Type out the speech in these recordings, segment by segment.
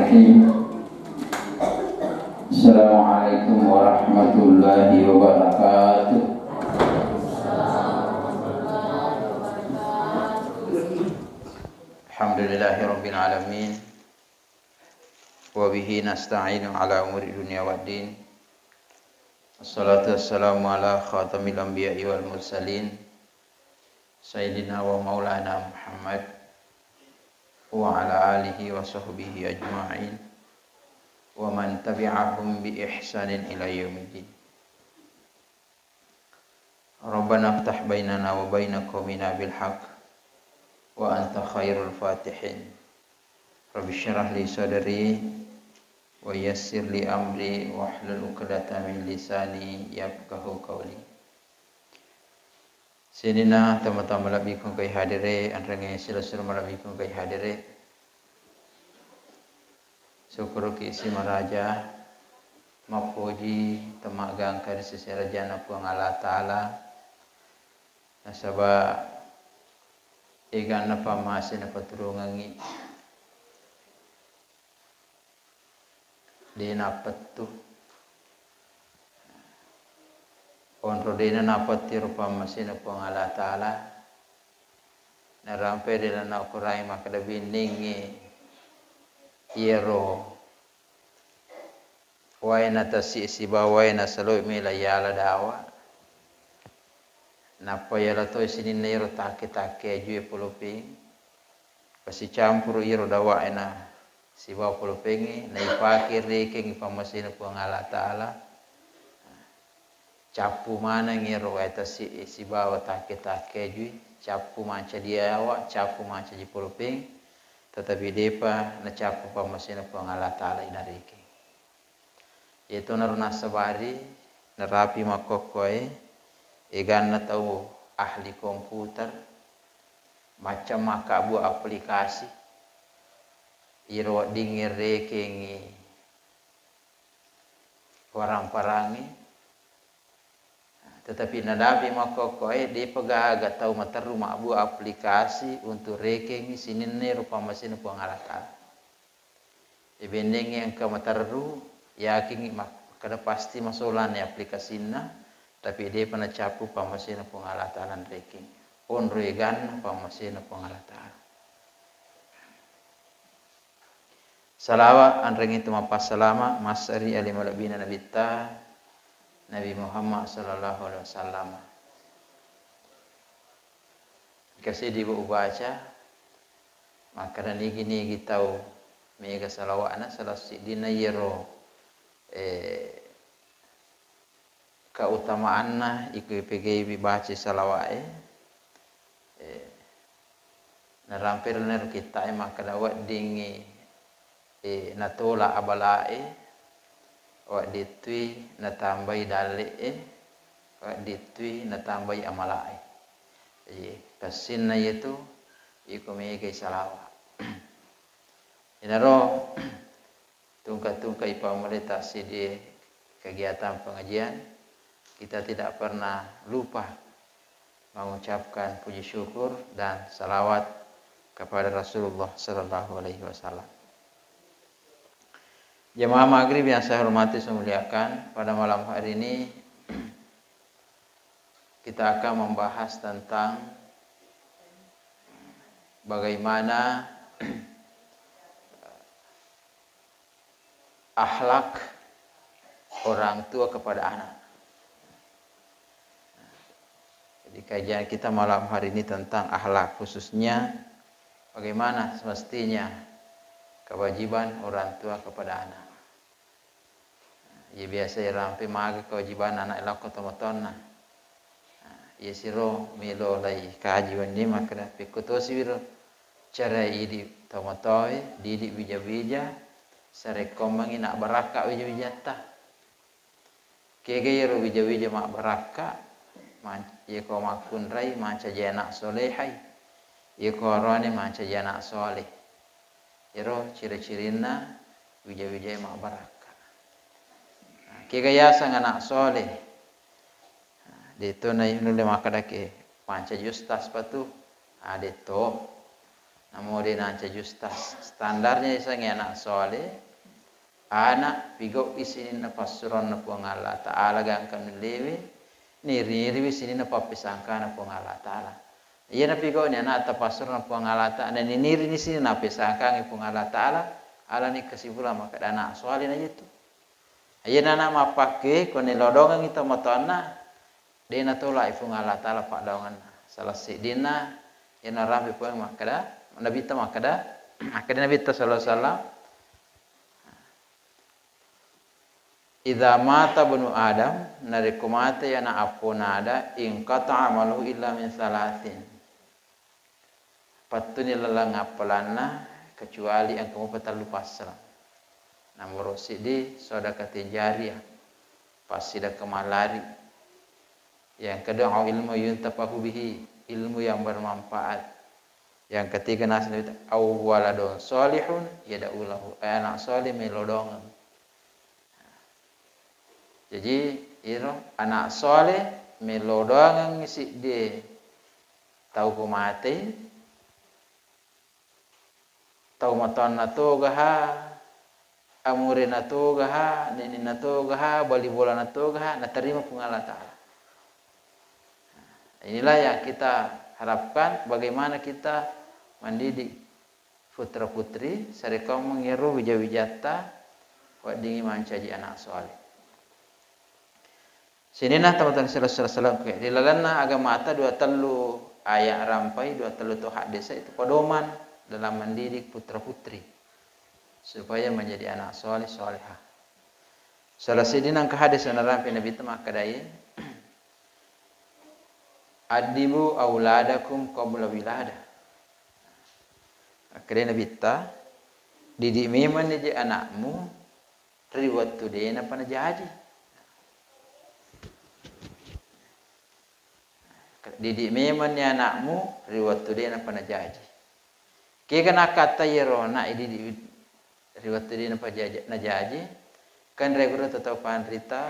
Bismillahirrahmanirrahim. Assalamualaikum warahmatullahi wabarakatuh. Alhamdulillahirabbil alamin. Wa bihi nasta'inu ala umuri dunya waddin. Wassalatu wassalamu ala khatamil anbiya'i wal mursalin. Sayyidina wa maulana Muhammad wa ala alihi wa sahbihi ajma'in wa man tabi'ahum bi ihsanin ila yaumiddin. Rabbana iftah bainana wa baina qaumina bil haqq wa anta khairul fatihin. Rabbi syrah li sadri wa yassir li amri wa hlul 'uqdatam min lisani yafqahu qawli. Sinina tama-tama labikum kay hadire anrange silasur malabikum kay hadire. Syukur ki si maraja mapuji temagang kari sesarajana puang Allah Ta'ala nasaba igan na pamasin na paturungangi di napatu kontro dina napati rupa masin na puang Allah Ta'ala narampe dina na ukurai makadabiningi yero waina tasi siba waina saloy mila yala dawa napa yala to sinin nero take jue pulupi pasi campur iro dawa ena siba pulupengi na ipakir reking pamasina puang Allah Ta'ala capu mana ngiro waita siba take jue capu manca diawa capu manca di pulupeng tetapi depa na capu pamasina puang Allah Ta'ala inareke itu naruna sabari narapi makokoy egan na tahu ahli komputer macam makabu aplikasi iro dingir rekengi orang parangi tetapi nadapi makokoy di pegaga tahu materu mabu aplikasi untuk rekengi sinine rupa mesin puang Allah Ta'ala ibendeng yang ke materu yakin kada pasti masolan ya aplikasinya tapi dia pernah capu pamasina puang Allah Ta'ala reking on regan pamasina puang Allah Ta'ala salawat anreng itu mapas salama masari alimalabina nabita Nabi Muhammad sallallahu alaihi wasallam kasih dibaca maka dan ini kita tahu mega salawatna salasi dina yero keutamaanna iku PGB baca salawat narampir ner kita maka dawat dingi natola abalae wa ditui natambai dale wa ditui natambai amalae kasinna itu iku mege salawat inaro tungka-tungka pemerintah di kegiatan pengajian kita tidak pernah lupa mengucapkan puji syukur dan salawat kepada Rasulullah sallallahu alaihi wasallam. Jemaah maghrib yang saya hormati dan muliakan, pada malam hari ini kita akan membahas tentang bagaimana akhlak orang tua kepada anak. Jadi kajian kita malam hari ini tentang akhlak, khususnya bagaimana semestinya kewajiban orang tua kepada anak. Ya biasa ya rampe maga kewajiban anak elak kotomatonna. Ya siro milo lai kajian ni maka pikutosi wiro cara idi tomatoi didik bija-bija sarekomang ina baraka wija-wijata kege yero wija-wija mak baraka ye ko makun rai manca jana solehai ye ko rone manca jana soleh yero ciri-cirina wija-wija mak baraka kege yasa anak soleh deto na yunule makadake manca justas patu adeto Namo dia nanca justas standarnya isang anak soleh anak pigo isini na pasuron na puang Allah Ta'ala gangkan lewe niri sini na papisangka na puang Allah Ta'ala iya na pigo ni anak tapasuron na puang Allah Ta'ala ni niri ni sini na pisangka ni puang Allah Ta'ala ala ni kesimpulan maka anak soleh na itu iya na anak mapake kone lodongan kita matona dia na tolak ifung Allah Ta'ala pak dongan salah sidina ina rambi puang makada Nabi ta makada akhirnya Nabi ta sallallahu alaihi wasallam idza mata bunu adam nariku mate yana apunada in qata amalu illa min salatin patuni lalang apalanna kecuali yang kamu petalu pasal nomor sidi sedekah jariyah pasida kemalari yang kedua ilmu yuntafahu bihi ilmu yang bermanfaat. Yang ketiga nasihat awwaladun salihun yad'ulahu anak salih melodongan. Jadi iro anak salih melodongan si dia tahu ko mati tahu matan nato gaha amure nato gaha nini nato gaha bali bola nato gaha na terima pengala Ta'ala. Inilah yang kita harapkan bagaimana kita mendidik putra putri sareka mengiru wijawijata wa dingi mancaji anak soleh. Sinina teman-teman sallallahu alaihi dilalanna agama ata dua telu ayat rampai dua telu tu hadis itu pedoman dalam mendidik putra putri supaya menjadi anak soleh solehah. Salah sidina ke hadis rampai Nabi tema kadai adibu auladakum qabla wiladah. Akhirnya Nabi ta didik memang dia anakmu dari waktu dia nak pernah jadi. Didik memang dia anakmu dari waktu dia nak pernah jadi. Kira kena kata yerona didik dari waktu dia nak jadi kan regular tetap panrita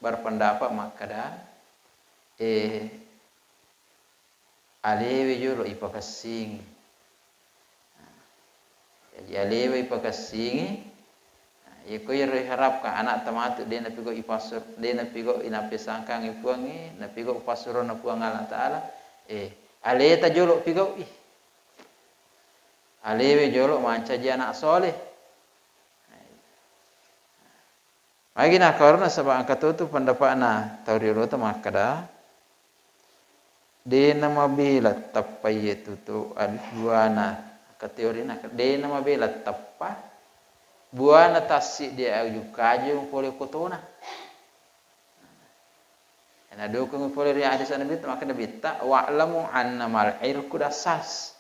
berpendapat makada alewe jolo ipakasing jadi alewe ipakasingi iko iro harapkan anak tamatu dia na pigo ipasur dia na pigo inape sangkang ipuangi na pigo pasuro na puang Allah Ta'ala ale ta jolo pigo alewe jolo manca ji anak soleh lagi nak karena sebab angkat tu pendapat na tauriru ta makada de nama bila tapayetu tu alfuana ke teori nak de nama bela tappa buana tasik dia ajukaje pole kotona ana dukung pole ri hadis Nabi maka Nabi ta wa'lamu annamal irku dasas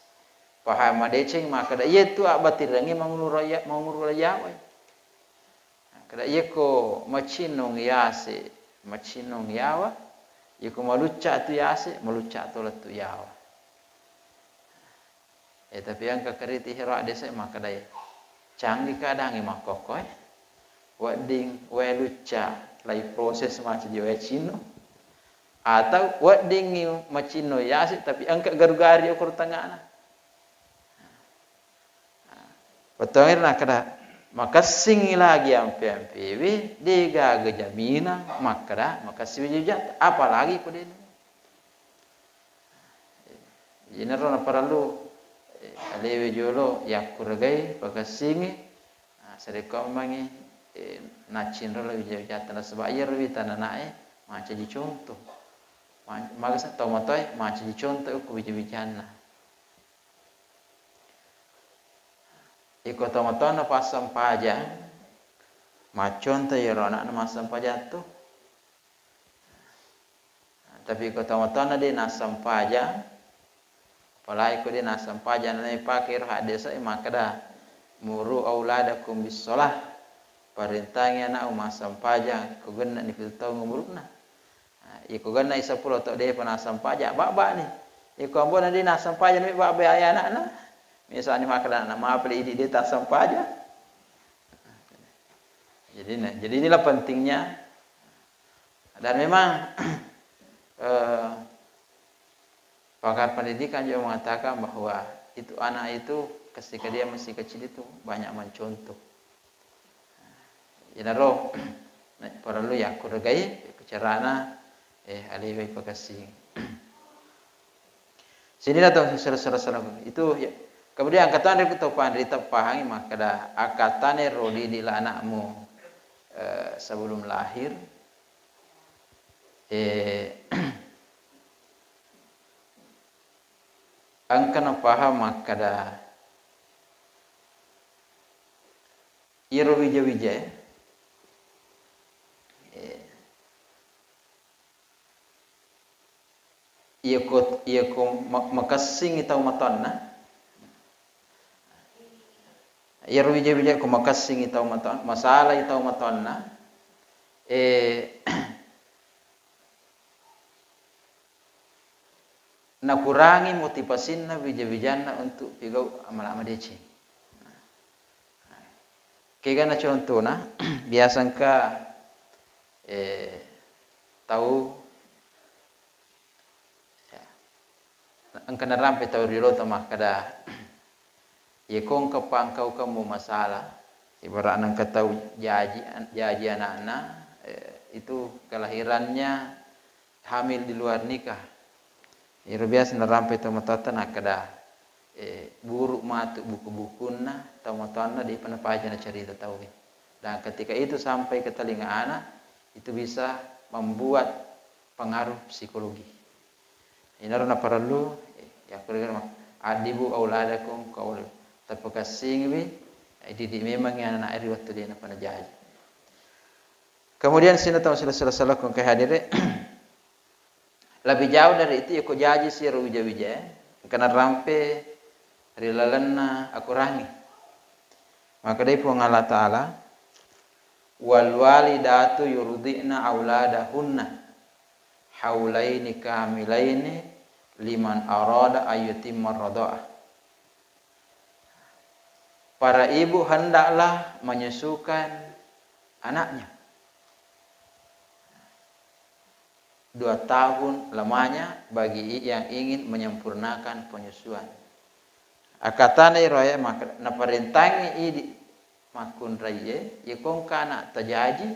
paham deceng maka da itu abatir rangi manguru raya wai kada yeko machinong yase machinong yawa yeko malucca tu yase malucca tu latu yawa. Tapi yang kekeriti hira desa maka daya canggih kadang imak kokoy wading weluca lai proses macam jiwa cino atau wading macino yasi tapi angkat garugari ukur tengah na betul nak kada maka sing lagi yang PMPW diga gejamina maka siwijat apalagi ku dia ini rona perlu alewe jolo yakurgai pagasingi sereka mangi nacin rola wijatana sebab ia rewitana nae maca ji contoh magasa tomatoi maca ji contoh ku wijana iko tomatona pasam pajang macon ta yerona na masam pajatu tapi iko tomatona di nasam pajang palai ko din asam pajan na ipakir hadis ay makada muru auladakum bis shalah parintangnya na umasam pajan ko ganna ni filtaw ngumuruna iko ganna isa pulo to de panasam pajak baba ni iko ambon din asam pajan ni baba ay anak na misalnya makada na maapli idi dia tasam pajak jadi inilah pentingnya dan memang pakar pendidikan juga mengatakan bahwa itu anak itu ketika dia masih kecil itu banyak mencontoh. Ina roh perlu ya kurgai carana alih pakasing. Sini datang salah itu ya. Kemudian angkatan dari ketopan rita pahangi maka dah angkatan rodi di anakmu sebelum lahir angkana paham maka dah iro wija ia ko makasing itaw matan na iro wija ko makasing itaw matan masalah itaw matan na nakurangi motivasinna wija-wijana untuk pigau amal-amal deci. Kaya na contoh na biasang ka tahu ang kanarampe tahu rilo tamah kada yekong kapangkau kamu masalah ibarat nang katahu jaji anak-anak itu kelahirannya hamil di luar nikah. Iro biasa narampe tamatata nak kada buruk matu buku-bukuna tamatana di panapaja na cerita tahu. Dan ketika itu sampai ke telinga anak itu bisa membuat pengaruh psikologi. Inarna perlu ya kurang adibu auladakum qaul tapakasing wi didik memang yang anak iri waktu dia na panajaji. Kemudian sini tahu salah kong kehadire lebih jauh dari itu aku jaji si wija-wija karena rampe rilalana aku rangi. Maka dari pun Allah Ta'ala wal walidatu yurdi'na auladahunna haulaini kamilaini liman arada ayyutimma radha'ah. Para ibu hendaklah menyusukan anaknya 2 tahun lamanya bagi yang ingin menyempurnakan penyusuan. Akatane roya maka naparentangi idi makun raye yekong kana tajaji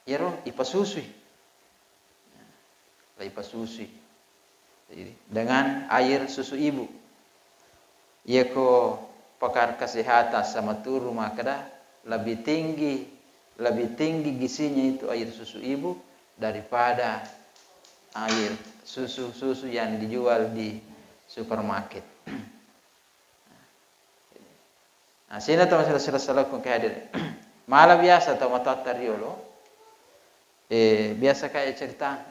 yero ipasusui. Ipasusui. Dengan air susu ibu. Yeko pakar kesehatan sama turu maka dah lebih tinggi gizinya itu air susu ibu daripada air susu yang dijual di supermarket. Nah, sini teman salah kong kehadir. Malah biasa teman tatariolo. Biasa kayak cerita.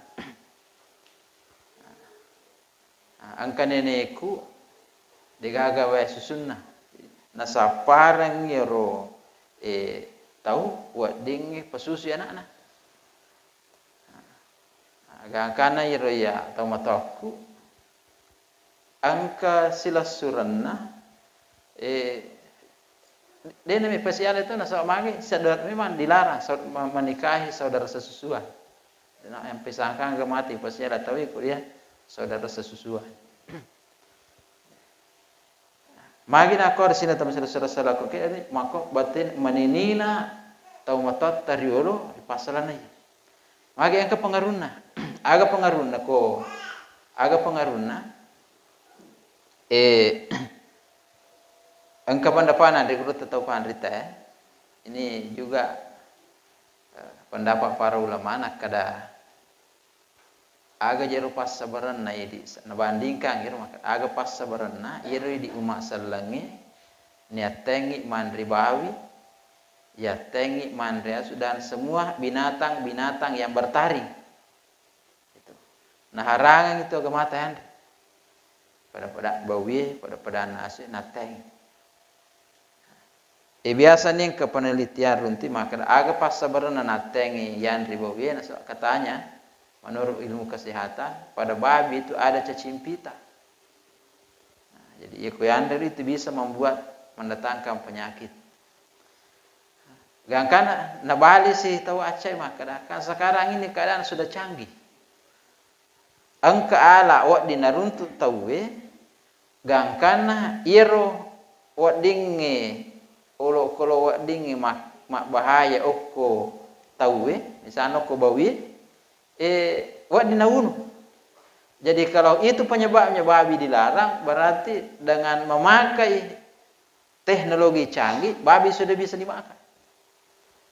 Angka nenekku digagawa susunna. Nasa parang yero tahu buat ding pasusu anak-anak. Agak kana yero ya tahu mataku angka silasuranna dia namanya spesial itu nasa magi saudara memang dilarang menikahi saudara sesusuan. Yang pisahkan ke mati spesial tahu kuliah saudara sesusuan. Magi nak kor sini teman saudara kok ini mako batin meninina tau matot tariolo di pasalan aja. Magi yang kepengaruhna, aga pengaruhna angka pendapanan di guru tetap pandrita ini juga pendapat para ulama nak kada aga jero pas sabaran na idi nabandingkan gitu maka aga pas sabaran na iro di umat salangi niatengi mandri bawi ya tengi mandri asu dan semua binatang-binatang yang bertaring itu nah harangan itu agamatan pada bawi pada nasi nateng biasanya ke penelitian runti maka aga pas sabaran na natengi yang ribawi na katanya menurut ilmu kesehatan pada babi itu ada cacing pita. Nah, jadi ikuyander itu bisa mendatangkan penyakit. Gangkana nabali sih tahu acai maka kan sekarang ini keadaan sudah canggih. angka ala wak dinaruntu tawe gangkana iro wak dinge olo kolo wak dinge mak bahaya oko tawe misalnya ko bawi wak dinawunu. Jadi kalau itu penyebabnya babi dilarang, berarti dengan memakai teknologi canggih babi sudah bisa dimakan.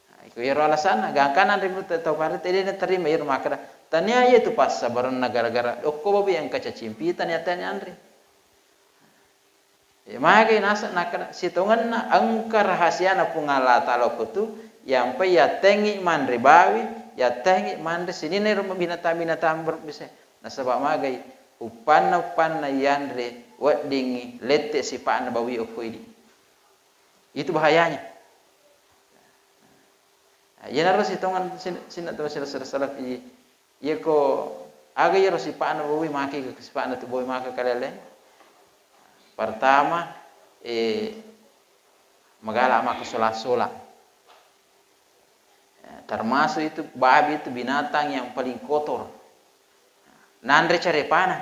Nah, itu ya alasan gangkana ribu tahu pada tidak terima ir makan. Tanya itu pas sabaran negara-negara oko babi yang kaca cimpi tanya andre. Ya magai nasa nak situngan na angka rahasia na pungala talok itu yang pe ya tengi mandri bawi ya tengi mandri sini nih rumah binatang berbisa. Nah sebab magai upan yandre wak dingi lete sifat na bawi oko ini. Itu bahayanya. Ya harus hitungan sini tuh salah iya ko aga ya harus sifat na bawi maki ke sifat na tu bawi maka kalele. Pertama magala maka sola. Termasuk itu babi itu binatang yang paling kotor. Nandre carepana,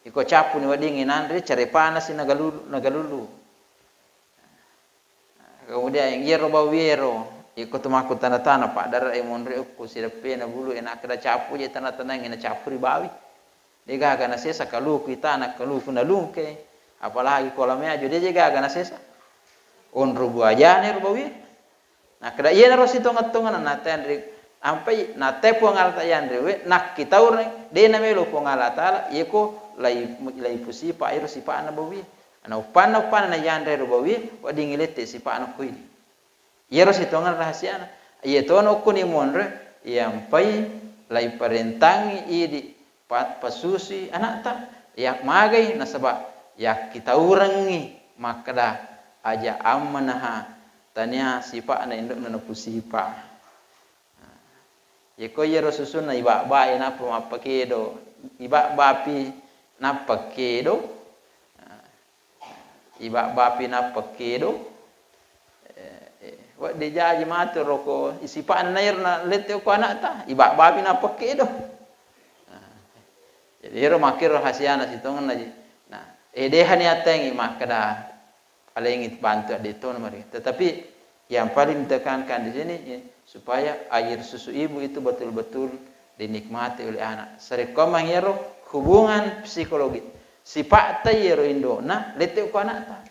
iko capu ni wadingi nandre carepana si nagalulu. Kemudian yang yero bawiro, iko tumaku tanah pak darah emonre uku sirapena bulu enak kada capu je tanah ina capu ribawi. Dia gana sesa kalu kita anak kalu kuna lungke, apalagi kolamnya aja dia juga gana sesa. On rubu aja nih rubawi. Nah kada iya naros itu ngatungan natendri. Ampai na tepo ngalata yandre nak kita urang de na melo ko ngalata yeko lai pusipa iro sipa na bawi ana upan na yandre ro bawi wadi ngilete sipa na kuili yero sitongan rahasia na yetono ko ni monre yampai lai parentangi idi pasusi anak ta yak magai na sabab yak kita urangi makada aja amanaha tania sipa na induk na pusipa. Yeko yero susun na iba na pumapakedo iba bapi na pakedo iba bapi na pakedo wa deja jemaat roko isipan nair na lete ko anak ta iba bapi na pakedo jadi yero makir rahasia na sitongan naji nah edehan ya tengi makada paling itu bantu deton mari tetapi yang paling ditekankan di sini supaya air susu ibu itu betul-betul dinikmati oleh anak. Serekomang yero hubungan psikologi. Sifat ta yero indo na lete ko anak ta.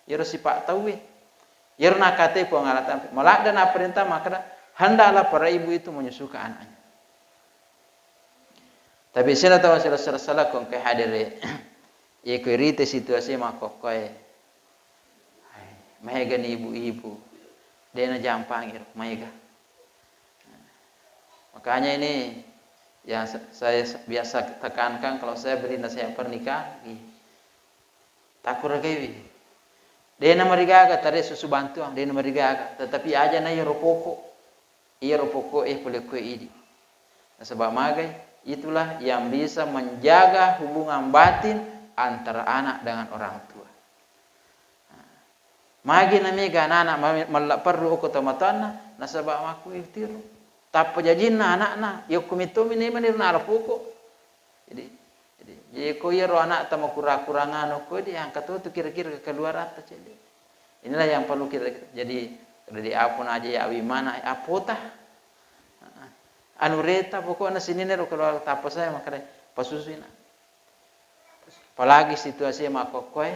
Yero sifat tawi. Yero nakate ko ngalatan. Malak dan perintah maka hendaklah para ibu itu menyusukan anaknya. Tapi sila tahu salah kong ke hadire. Ye ko rite situasi makokoy. Mahega ni ibu-ibu. Dia na jampang yero mahega. Makanya ini yang saya biasa tekankan kalau saya beri nasihat pernikahan, takut lagi. Dia nama rigaga tadi susu bantuan, dia nama rigaga, tetapi aja na iya ropoko boleh kue ini. Nah, sebab magai itulah yang bisa menjaga hubungan batin antara anak dengan orang tua. Magi namiga anak malak perlu aku tamatana, nasabak aku iftiru. Tapi jajinna anak-anak, yuk kumito ini manir nara poko. Jadi ko yero anak tama kurang-kurangan ko dia angkat tu kira-kira keluar atas jadi. Inilah yang perlu kita. Jadi dari apun aja ya mana apota. Anu reta pokoknya sini nero keluar tapas saya makanya pasusuina. Apalagi situasi makokoy.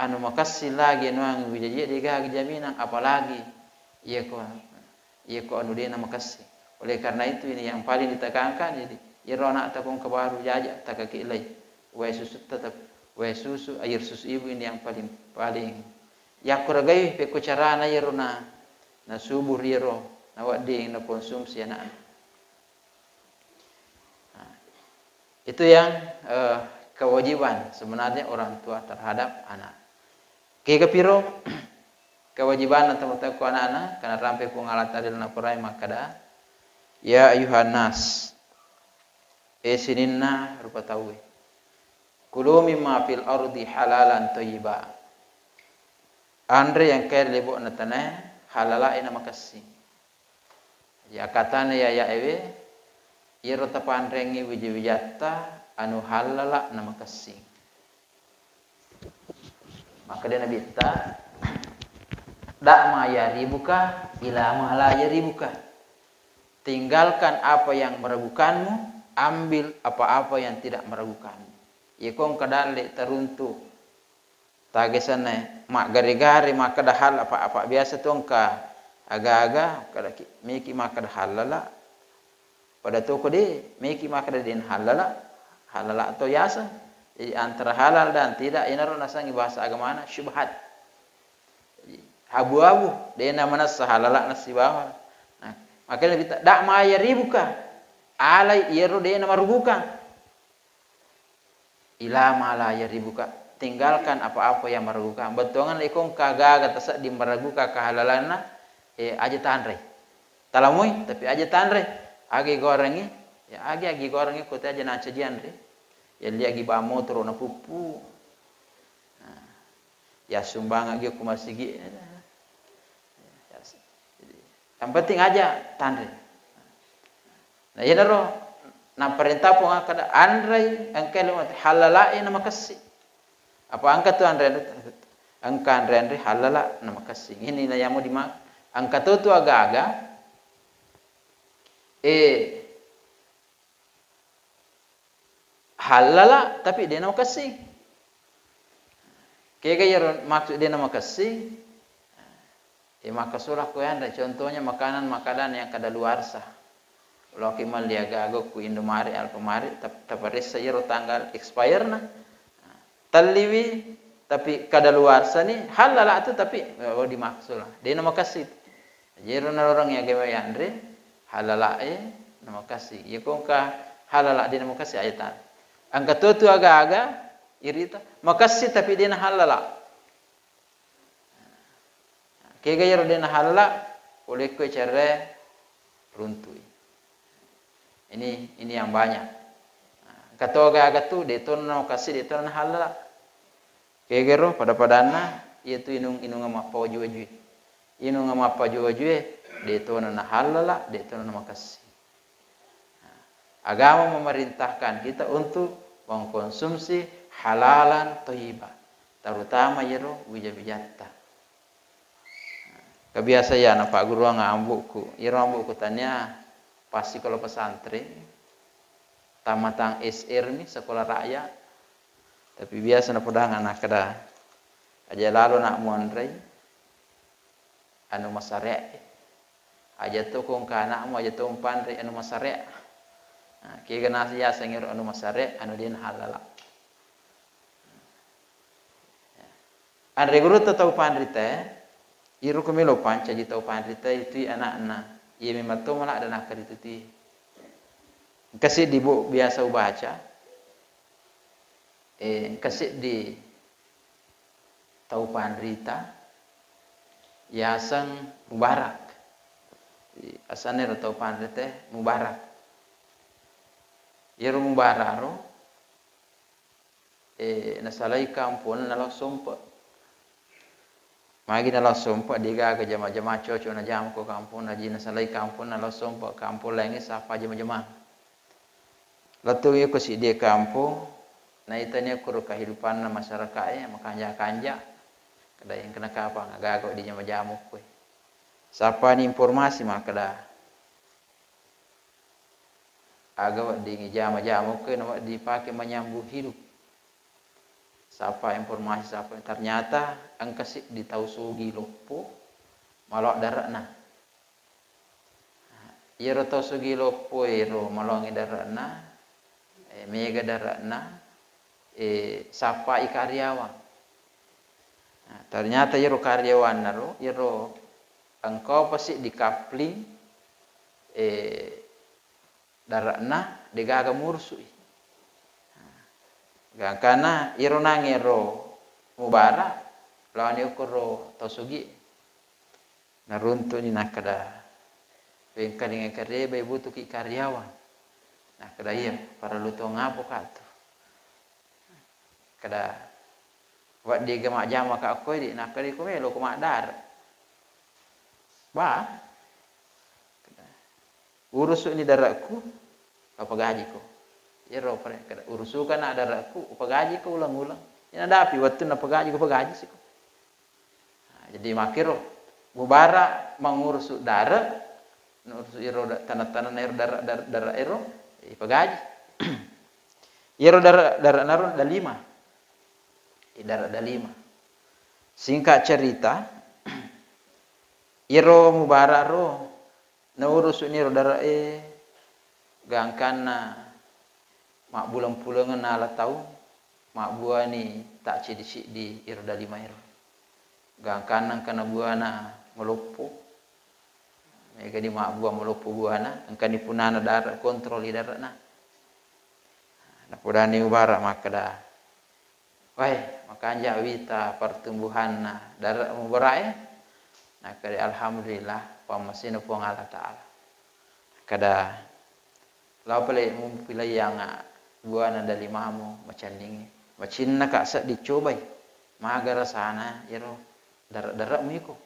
Anu makasih lagi nuang wijaji diga jaminan apalagi iya ko anu dia nama kasih. Oleh karena itu ini yang paling ditekankan jadi yero anak takung kebaru jajak tak kaki ilai. Wae susu air susu ibu ini yang paling ya kuragai peko carana yero na subur yero na wading na konsumsi anak. Nah, itu yang kewajiban sebenarnya orang tua terhadap anak. Kepiro kewajiban atau ku anak-anak karena rampe pengalatan di dalam Quran makada ya ayuhan nas sininna rupa tahu kulu mimma fil ardi halalan thayyiba andre yang kaya lebok na tanah halala ina makasih ya katanya ya ewe iro tapandrengi wiji-wijatta anu halala nama kasing. Maka dia nabi ta dak ma yaribuka ila ma la yaribuka. Tinggalkan apa yang meragukanmu, ambil apa-apa yang tidak meragukanmu. Ikong kadale teruntuk tagesane mak gari-gari maka dahal apa-apa biasa tongka aga-aga kada miki maka halala pada toko di miki maka din halala atau yasa. Jadi antara halal dan tidak ini nasangi bahasa agama syubhat. Abu-abu dia nama nas halala nasi bawah. Nah, makanya kita dak ma yaribuka alai yero dia nama rubuka ila ma la yaribuka, tinggalkan apa-apa yang meragukan. Betongan ikong kagaga tasak di meragukan kehalalana aja tanre. Talamui tapi aja tanre. Agi gorengi ya agi gorengi kota aja na cajian re. Ya lihat gi ba motor na pupu. Nah, ya sumbang agi ku masigi. Yang penting aja tanre. Nah, ya naro na perintah pun kada andrai angka lemat halalai nama kasih. Apa angka tu andrai? Angka andrai halala nama kasih. Ini na yang mau dimak. Angka tu agak-agak halala tapi dia nama kasih. Kaya maksud dia nama kasih. Maka surah ku andrai contohnya makanan yang kada luarsa. Kalau kimal dia gago ku Indomaret Alfamart taparis sayur tanggal expire na taliwi tapi kadaluarsa ni halal itu tapi dimaksud lah dia nama kasih jero na orang yang gawe andre halal nama kasih ya kong ka halal dia nama kasih ayatan angka tu aga-aga irita makasih tapi dia halal kaya jero dia halal oleh ku cara runtui. Ini yang banyak. Kata agak tu deton na kasih deton halal. Kegero pada padana iaitu inung ama pojue. Inung ama pojue deton na halal deton na makasih. Agama memerintahkan kita untuk mengkonsumsi halalan thayyibah. Terutama yero wija-wijatta. Kebiasaan Pak Guru ngambukku. Yero ambukku tanya pasti kalau pesantren tamatang SR nih sekolah rakyat tapi biasa na pedang anak kada aja lalu nak mondrai anu masarek aja tu kong kana mu aja tumpan re anu masarek ki gana sia sengir anu masarek anu din halal an reguru tau pandrite iru kumilo panca ji tau pandrite itu anak-anak ia memang tu malah ada nakar itu ti. Kasih di buku biasa baca. Kasih di Taupan Rita. Yasan Mubarak. Asalnya Taupan Rita Mubarak. Ia Mubarak ro. Nasalai kampun nalak sumpah. Magi na langsung pak diga ke jama-jama coco na jam ko kampung na jina salai kampung na langsung pak kampung lainnya sapa jama-jama. Latu yo ko si dia kampung na itanya kur kehidupan na masyarakat makanja-kanja kada yang kena kapa ngagago di jama-jama ko. Sapa ni informasi maka dah. Aga di jama-jama ko na dipakai menyambung hidup. Sapa informasi sapa ternyata angkasih di tausugi lopo malok darakna. Iro tausugi lopo iro malongi darakna mega darakna sapa karyawan. Ternyata iro karyawan naro iro engkau pasti di kapling darakna digaga mursui. Karena iro nangero Mubarak lawan yukuro tausugi naruntu ni nakada bengka dengan karya butuh ki karyawan nakada iya para luto ngapo kato kada wat di gemak jama ka aku di nakada ko melo ko madar ba urus ni darakku Papagaji ko. Iro pare kada urusukan na daraku pagaji ko ulang-ulang. Ina dapi waktu na pagaji ko pagaji sih. Jadi makiro mubara mengurus darah, ngurus iro tanah-tanah iro darah iro pagaji. Iro darah naron da 5. Darah da 5. Singkat cerita, iro mubara ro na urus iro darah gangkana mak bulan-bulangan nala tahu mak buah ni tak cedisik di iro da 5 iro gangkana kana buana melupu mega di mak buah melupu buana angkan di punana darah kontrol di darah na pudani ubara maka dah wai makanja wita pertumbuhan na darah mubarai nah kali alhamdulillah pamasina puang Allah taala kada lau pale mumpilai yang buana da 5 macam ni macam nak sak dicobai magara sana iro darah miko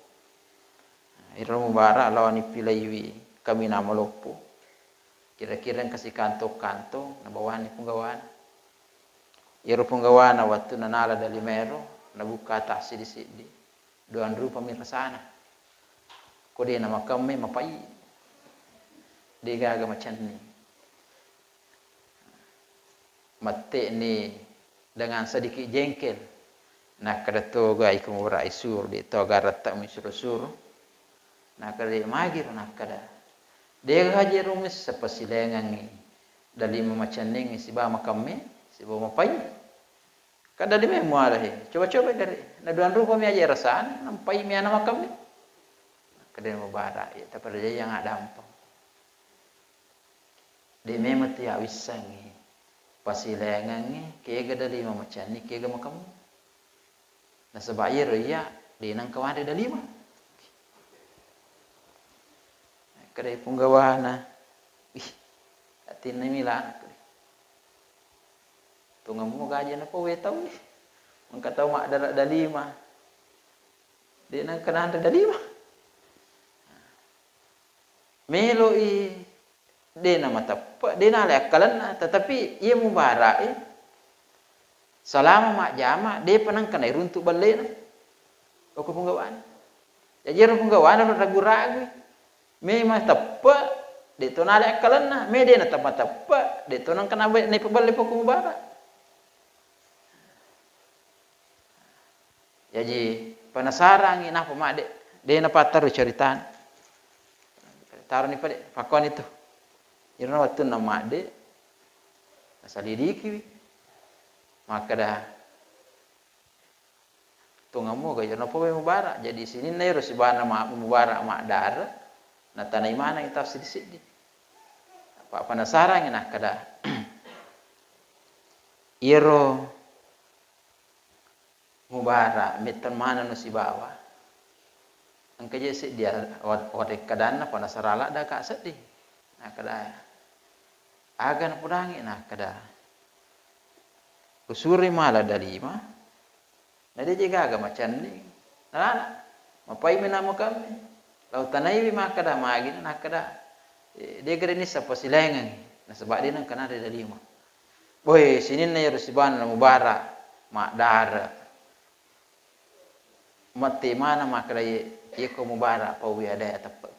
iro mubara lawan pilai wi kami nama lopo kira-kira kasih kanto-kanto na bawaan ni punggawan iro punggawan na waktu nanala da 5 na buka tak sidi-sidi doan rupa mira sana kode nama kami mapai digaga macam ni mati ni dengan sedikit jengkel nak kada toga iku mura isur di toga rata misur-sur nak kada magir nak kada dia haji rumis sepasilengan ni dari macam ni si ba makame si ba mapai kada di memoara he coba-coba dari na duan rupa mi aja rasan nampai mi ana makame kada mubara ya tapi dia yang ada dampang di memati awisangi pasilengan ni kega da 5 macam ni kega makam na sebair ya di nang kawan da 5 kadai punggawana ih atin ni mila tungamu gaji na po wetau ni mangka tau mak da 5 di nang kanan da 5 meloi dena mata dena lekalan tetapi ia mubarak selama mak jama dia penang kena runtuk balik ko punggawan jadi punggawan ragu-ragu memang tepat de to na lekalan na me dena tepat de to nang kena ni pebalik ko mubarak jadi penasaran ngina apa mak dena patar ceritaan taruh ni pada pakon itu irna waktu nama de salidiki maka dah tungamu ga irna poe mubarak jadi sini ne ro sibana ma mubarak mak dar na tanai mana kita sedikit apa penasaran nak kada iro mubarak metan mana no sibawa angka je dia wade kadana penasarala da ka sedih nah kada agan pudangi nah kada usuri mala da 5 nah dia jaga aga macam ni nah mapai menamo kami lau tanai maka dah magi nah kada dia gere ni sapa silengan nah sebab dia nang kana da 5 boy sini na rusiban mubarak mak dar mati mana maka ye ko mubarak pawi ada tapak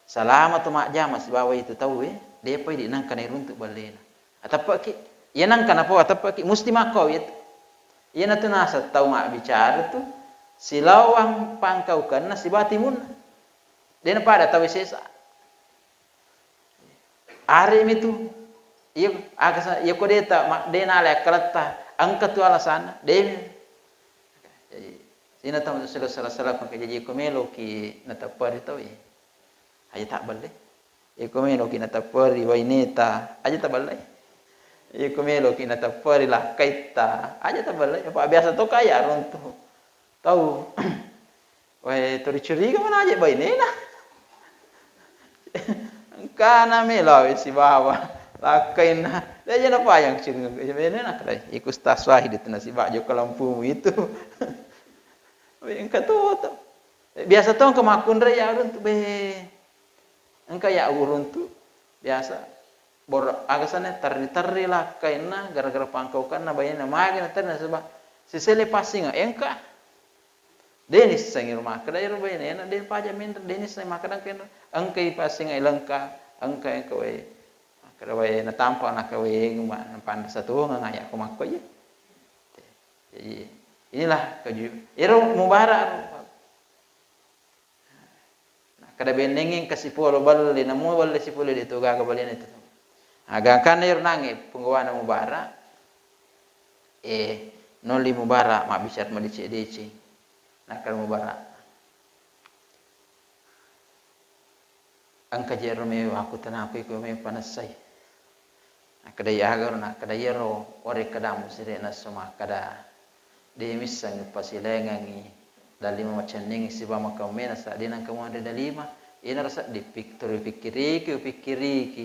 selama tu mak jam masih bawa itu tahu dia pun di nang kana runtuk balena atapak ki ye nang kana po atapak ki mesti makau itu ye na tu nasa tahu mak bicara tu silawang pangkau kana si batimun dia pada tahu sesa are itu ye agasa ye ko deta mak dena la kalata angka tu alasan dia jadi sina tahu salah kan jadi komelo ki natapar itu aja tak boleh. Ikomelo kina tapori waineta aja tak boleh. Ikomelo kina tapori lah kaita aja tak boleh. Apa biasa tu kaya runtuh. Tahu. Wah tu dicuri ke mana aja wainena. Kana melo si bawa lakaina. Dia jangan apa yang curi wainena kada. Ikus taswah di tanah si baju kelampu itu. Engkau tu. Biasa tu kemakun raya runtuh be. Engkau ya urun tu biasa bor agasane tarri lah kaina gara-gara pangkau kan na bayana magina tarna sebab sisele pasinga engka Denis sangir makada iro bayana den paja min Denis sang makada ken angkai pasinga ilangka angkai ko we kada we na tampa na ka we nguma pan satu ngaya ko makko ye jadi inilah keju iro mubarak kada benenging kasipolo balli namu balli sipolo dito gaga balin itu aga kan iro nangi penggawana mubarak noli mubarak ma bisyat ma dici nakal mubarak angka jero me aku tanaku ko me panasai kada yagar na kada yero ore kada musire na soma kada de misang pasilengangi dalima macaning siba makamena sa dinang kamande dalima ina rasa pikiriki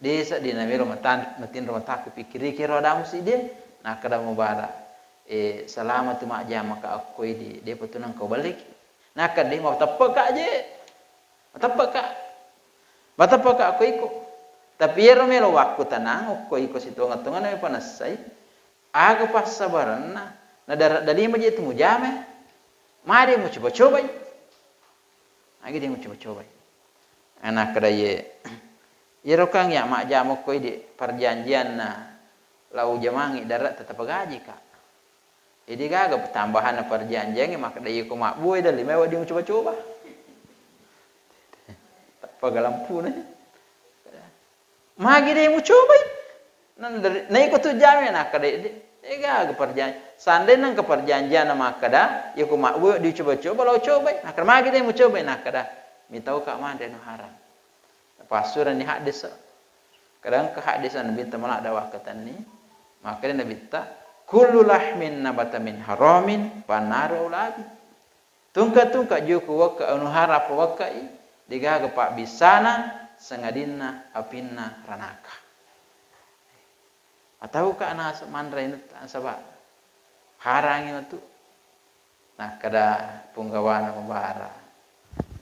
desa dina mero matin romataku pikiriki rodamu si dia na kada mubarak selama tu mak jam maka aku di dia petunang kau balik nak kada mau tapaka aje batapaka aku ikut tapi ero melo waktu tanang aku ikut situ ngatungan me panasai aku pas sabaran na dalima je tu mujame mari mu coba-coba lagi dia mu coba-coba anak kada ye ero kang ya mak jam aku di perjanjian na lau jamangi darat tetap gaji kak jadi gaga tambahan perjanjian maka da ko mak boy dali mewa dia coba-coba tak pagalampu na magi dia mu coba nan nai ko tu jame nak kada gaga perjanjian sande nang ke perjanjian maka da ko mak boy dia coba-coba lau coba nak magi dia mu coba nak kada mi tau kak man den haram pasuran ni hadis kadang ke hadisan binta malak dawah katan ni maka dia binta kullu lahmin nabata min haramin panaru lagi tungka juku waka anu harap wakai digaga pak bisana sangadinna apinna ranaka atau ka ana mandra ini sabab harang itu nah kada punggawana membara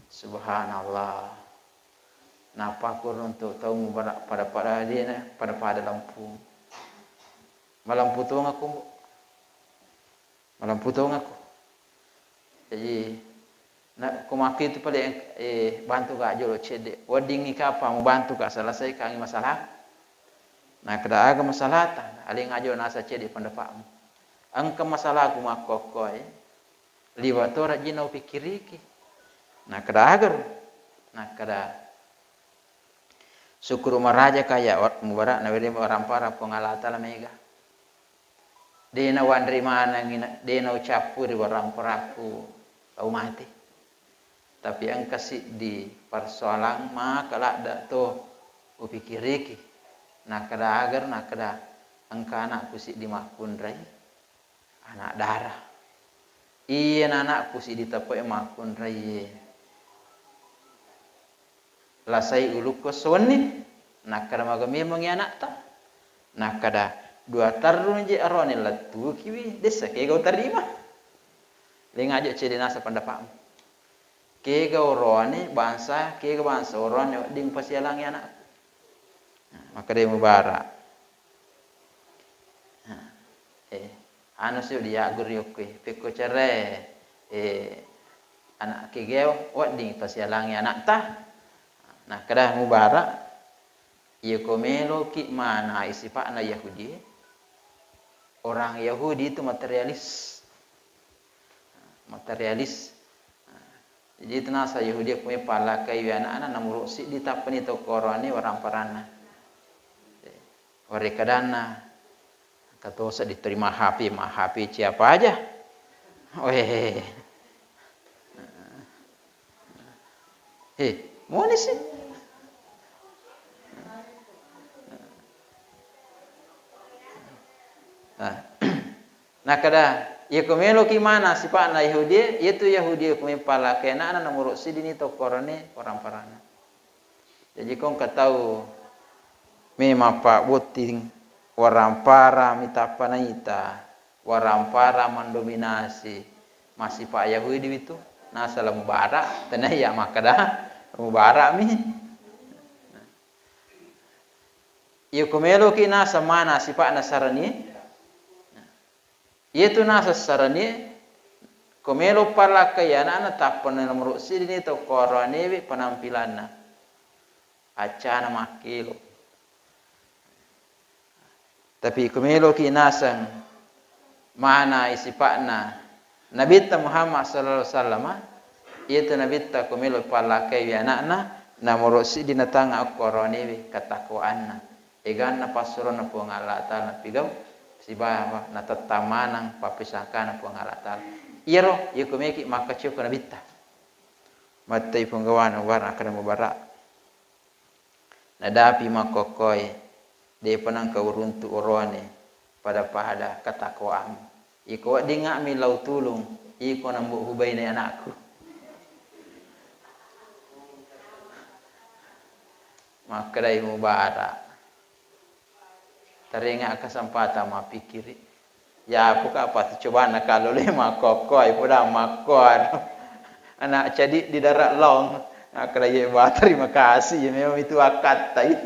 subhanallah napa kurun untuk tahu mubarak pada dia pada lampu malam putong aku jadi nak kumaki itu paling bantu kak jolo cede wading ni kapa mau bantu kak selesai kangi masalah nah kada aga masalah ta aling ajo nasa cede pendapatmu angka masalah aku makokoi liwat tora jinau pikiriki nah kada agar nah kada syukur maraja kaya mubarak na wede rampara pengalata la mega dena wandri mana ngina dena ucapuri waramparaku au mati tapi ang kasih di persoalan maka ada to upikiriki nak kada agar nak kada angka anak kusi di makun rai anak darah iya anak kusi di tapai makun rai lasai uluk ko sonni nak kada magami mangi anak ta nak kada dua tarun je arone latu kiwi desa ke gau terima ling aja cede nasa pendapatmu ke gau rone bangsa ke gau bangsa rone ding pasialangi anak maka dia mubarak anu sih dia guriokwe peko cerai anak ke gau wat ding pasialangi anak ta nah kada mubarak ia komelo ki mana isi pak na Yahudi orang Yahudi itu materialis jadi itu nasa Yahudi punya pala kayu anak-anak namuruk si ditapani to koroni orang parana ore kadana katosa diterima HP siapa aja mau ni sih nah kada ya komelo ki mana sifat na Yahudi itu Yahudi kumi pala kena ana nomor sidini to korone orang parana jadi kong katau memang pak buting warampara mitapa naita warampara mendominasi masih pak Yahudi itu nah salam mubarak tanah ya makada mubarak mi Iyo kumelo ki nasa mana sifat nasarani. Itu nasa sarani. Kumelo pala kaya na tapan na namuruk sini to korone penampilan na. Acana makilo. Tapi kumelo ki nasang mana sifat na. Nabi Muhammad sallallahu alaihi wasallam itu Nabi kumelo pala kaya na namuruk sini natang korone katakwaan na. Egan na pasuro na po ng Allah Ta'ala pigaw si baba na tatamanang papisahkan na po ng Allah Ta'ala iro kumeki makaciyo ko na bita matay pong gawa ng warna ka na mubara nadapi makokoy di pa ng kauruntu urone pada katakwaan iko di nga milaw tulong iko nang buhubay na anakku makaday mubara teringat kesempatan ma pikiri ya aku apa coba nak kalau lima kokoi pada makor anak jadi di darat long nak kerja terima kasih memang itu akad tai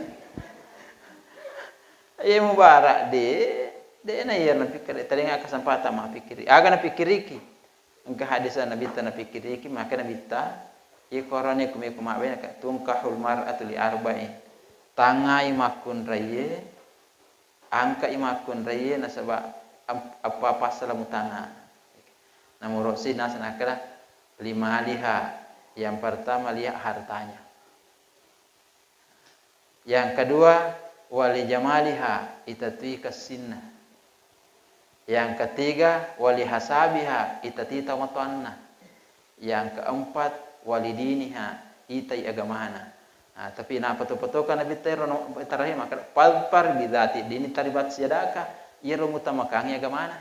ya mubarak de na ya na pikir teringat kesempatan ma pikiri aga na pikiriki engkau hadisan nabi ta na pikiriki maka nabi ta i korone kumi kumabe ka tungkahul mar'atu li arba'in tangai makun raye angka imakun raya nasaba apa salam utanga. Namun rosi nasana kira 5 liha. Yang pertama lihat hartanya. Yang kedua wali jamaliha itatui kasinna. Yang ketiga wali hasabiha itati tamatwanna. Yang keempat wali diniha itai agamana. Nah, tapi na pato-patokan na bitero no tarahi maka palpar bidati dini taribat siadaka iro utamakan ya gamana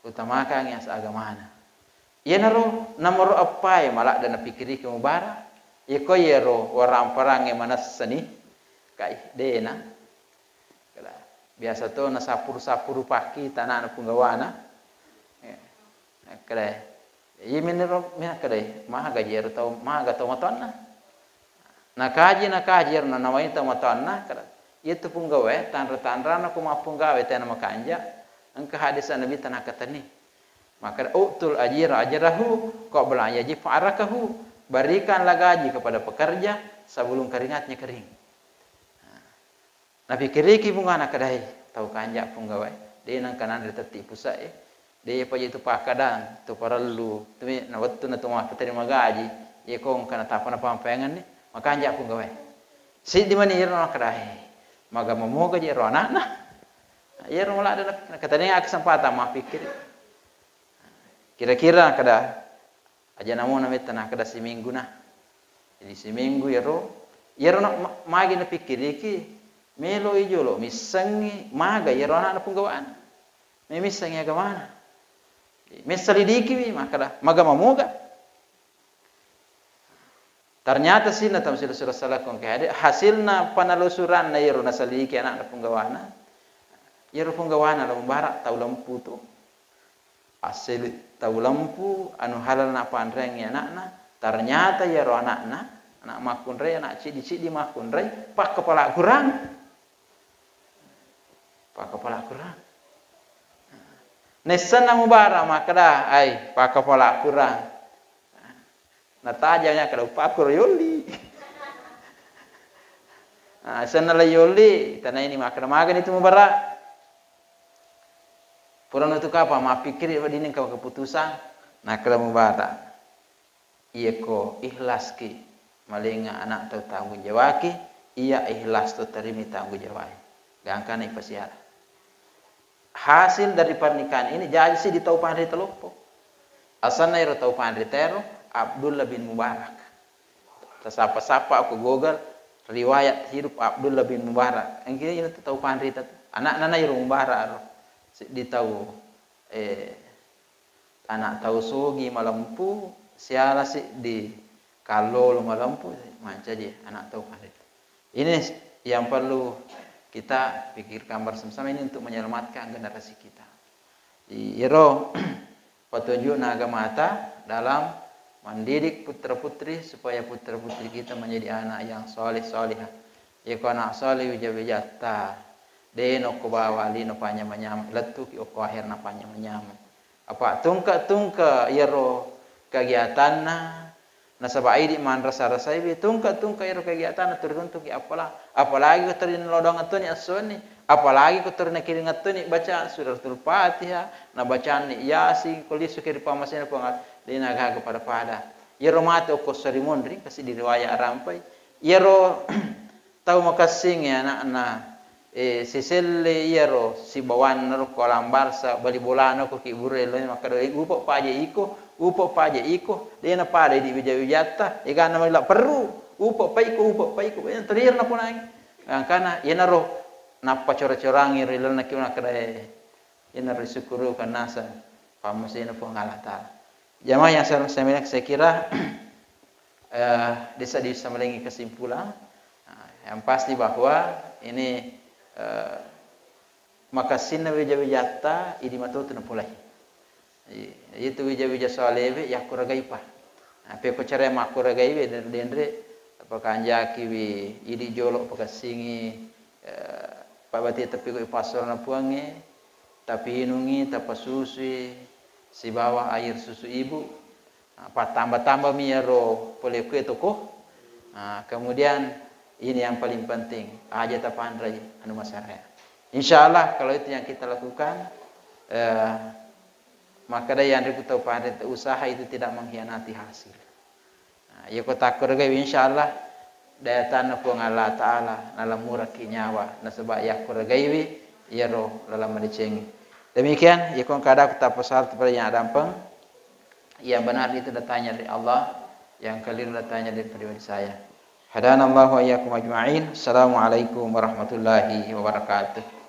utamakan ya agamana iya naro namoro apa ya malak dan pikiri ke mubara iko yero warang parang yang manas seni kai dena kala biasa to na sapur paki tanah na punggawana kala iya minero mina kadai maha gajer tau maha gatau matonna nakaji na nawai tau matonna kada itu punggawe tanra na kuma punggawe tana makanja angka hadisan nabi tanah katani maka utul ajrahu kok belanja ji farakahu berikanlah gaji kepada pekerja sebelum keringatnya kering nabi kiriki bunga na kadai tau kanja punggawe dia nang kanan retati pusai dia pa itu pakadang tu parallu tu na wattu na tuma terima gaji ye kong kana tapana pampengan ni makanja pun gawe si di mani irno kadahi maga momoga je rona na irno la ada katanya kesempatan ma pikir kira-kira kada aja namu na metana kada seminggu na jadi seminggu irno magi na pikir iki melo ijolo misangi maga irno na pun gawaan misangi agamana meselidiki maka maga. Ternyata sih na tamsil surah kong kaya hasilna panalusuran na yero nasalidiki anak na punggawana. Yero punggawana la mubarak tau lampu tu. Hasil tau lampu anu halal na pandreng ya anak. Ternyata yero anak makunrei anak cidi makunrei pak kepala kurang. Nesan na mubara makada ay pakapola kurang. Natajanya kada upakur yoli. Sana la yoli tanah ini makada magan itu mubara. Purang itu apa ma pikir dini kau keputusan nakada mubara. Iya ko ikhlas ki malinga anak tau tanggung jawab ki iya ikhlas tu terima tanggung jawab. Gangkan ipasiara. Hasil dari pernikahan ini jadi sih di tau pandri telopo. Asalnya iro tau pandri tero Abdullah bin Mubarak. Sapa-sapa aku Google riwayat hidup Abdullah bin Mubarak. Engkau ini tau pandri tatu. Anak-anak iro Mubarak di tau anak tau sogi malampu siala sih di kalau malampu manca dia anak tau pandri. Ini yang perlu kita pikirkan bersama-sama ini untuk menyelamatkan generasi kita. Iro petunjuk naga mata dalam mendidik putra-putri supaya putra-putri kita menjadi anak yang soleh-solehah. Iko anak soleh wija-wijata. Deno ko bawali no panya menyam letu ki ko akhir na panya menyam. Apa tungka iro kegiatanna nasabai di man rasa-rasa ibi tungka iro kegiatan teruntuk ki apalagi ko terin lodong atuni asuni apalagi ko terin kiring atuni baca suratul Fatihah na bacaan ni Yasin kulis kiri pamasina pangat dinaga kepada iro mato ko sarimondri kasi di riwayat rampai iro tahu makasing ya anak si selle iro si bawan naro kolam barsa bali bolano ko ki burelo makado upo paje iko dia na pada di wija-wijata ikan nama la perlu upo paiko yang terakhir na punang kana yenaro napa cora-corangi rilal na kiuna kare yenaro syukuru kanasa pamusina pengalata jamaah yang saya kira bisa melengi kesimpulan yang pasti bahwa ini makasin wija-wijata idi matutu na pulai itu wija-wija soaleve ya kuragaipa ape ko care ma kuragaiwe dendre apakah anjaki wi idi jolo pakasingi pabati tapi ko pasor na puange tapi inungi tapasusui si bawa air susu ibu apa tambah miaro pole kue toko kemudian ini yang paling penting aja tapandrai anu masyarakat insyaallah kalau itu yang kita lakukan maka daya yang kita pandai usaha itu tidak mengkhianati hasil. Ya kota kurga insyaallah daya tanah pun Allah Taala dalam murah kinyawa nasabak ya kurga iwi ya roh dalam mencengi. Demikian ya kon kada kita pasal seperti yang dampeng yang benar itu datanya dari Allah yang keliru datanya dari pribadi saya. Hadanallahu wa iyyakum ajma'in. Assalamualaikum warahmatullahi wabarakatuh.